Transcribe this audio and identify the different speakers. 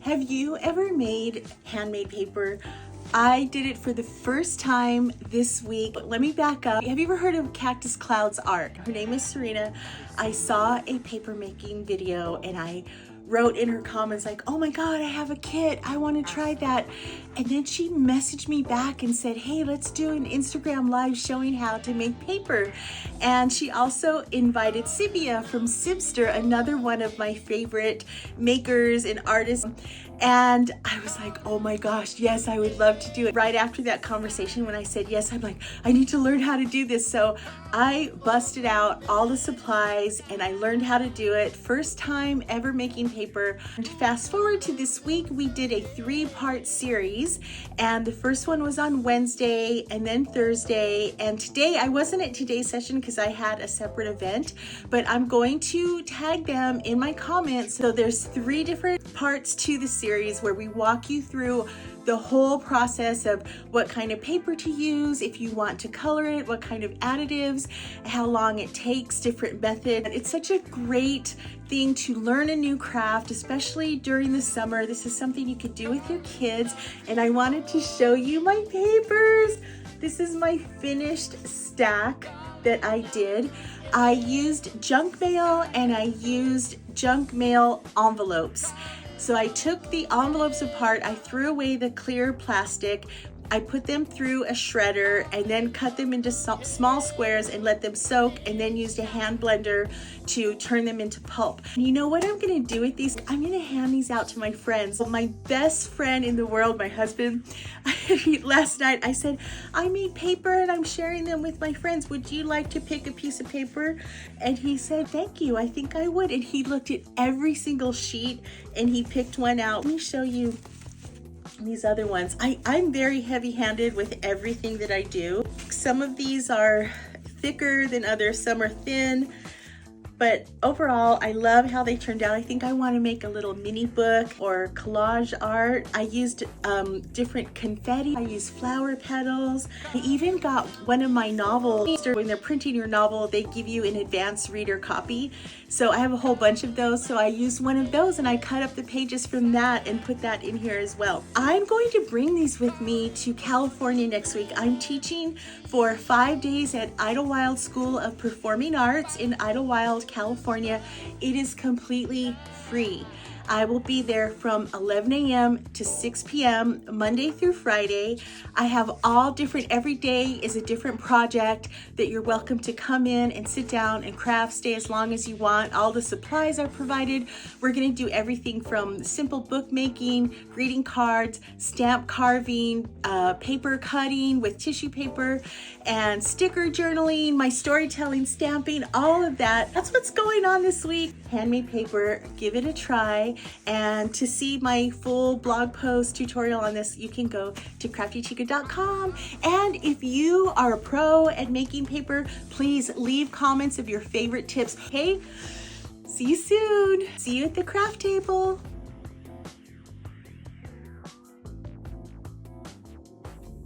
Speaker 1: Have you ever made handmade paper? I did it for the first time this week. Let me back up. Have you ever heard of Cactus Cloud's art? Her name is Frida. I saw a paper making video and I wrote in her comments like, oh my God, I have a kit. I want to try that. And then she messaged me back and said, hey, let's do an Instagram live showing how to make paper. And she also invited Sibia from Sibster, another one of my favorite makers and artists. And I was like, oh my gosh, yes, I would love to do it. Right after that conversation, when I said yes, I'm like, I need to learn how to do this. So I busted out all the supplies and I learned how to do it. First time ever making paper. And fast forward to this week, we did a 3-part series. And the first one was on Wednesday and then Thursday. And today, I wasn't at today's session because I had a separate event, but I'm going to tag them in my comments. So there's 3 different parts to the series where we walk you through the whole process of what kind of paper to use, if you want to color it, what kind of additives, how long it takes, different methods. It's such a great thing to learn a new craft, especially during the summer. This is something you could do with your kids. And I wanted to show you my papers. This is my finished stack that I did. I used junk mail and I used junk mail envelopes. So I took the envelopes apart, I threw away the clear plastic, I put them through a shredder and then cut them into small squares and let them soak, and then used a hand blender to turn them into pulp. And you know what I'm gonna do with these? I'm gonna hand these out to my friends. My best friend in the world, my husband, last night I said, I made paper and I'm sharing them with my friends. Would you like to pick a piece of paper? And he said, thank you, I think I would. And he looked at every single sheet and he picked one out. Let me show you these other ones. I'm very heavy-handed with everything that I do. Some of these are thicker than others, some are thin, but overall I love how they turned out. I think I want to make a little mini book or collage art. I used different confetti. I used flower petals. I even got one of my novels. When they're printing your novel, they give you an advanced reader copy. So I have a whole bunch of those. So I used one of those and I cut up the pages from that and put that in here as well. I'm going to bring these with me to California next week. I'm teaching for 5 days at Idyllwild School of Performing Arts in Idyllwild, California. It is completely free. I will be there from 11 a.m. to 6 p.m. Monday through Friday. I have all different, every day is a different project that you're welcome to come in and sit down and craft, stay as long as you want. All the supplies are provided. We're gonna do everything from simple bookmaking, greeting cards, stamp carving, paper cutting with tissue paper, and sticker journaling, my storytelling, stamping, all of that. That's what's going on this week. Handmade paper, give it a try. And to see my full blog post tutorial on this, you can go to craftychica.com. And if you are a pro at making paper, please leave comments of your favorite tips. Hey, see you soon. See you at the craft table.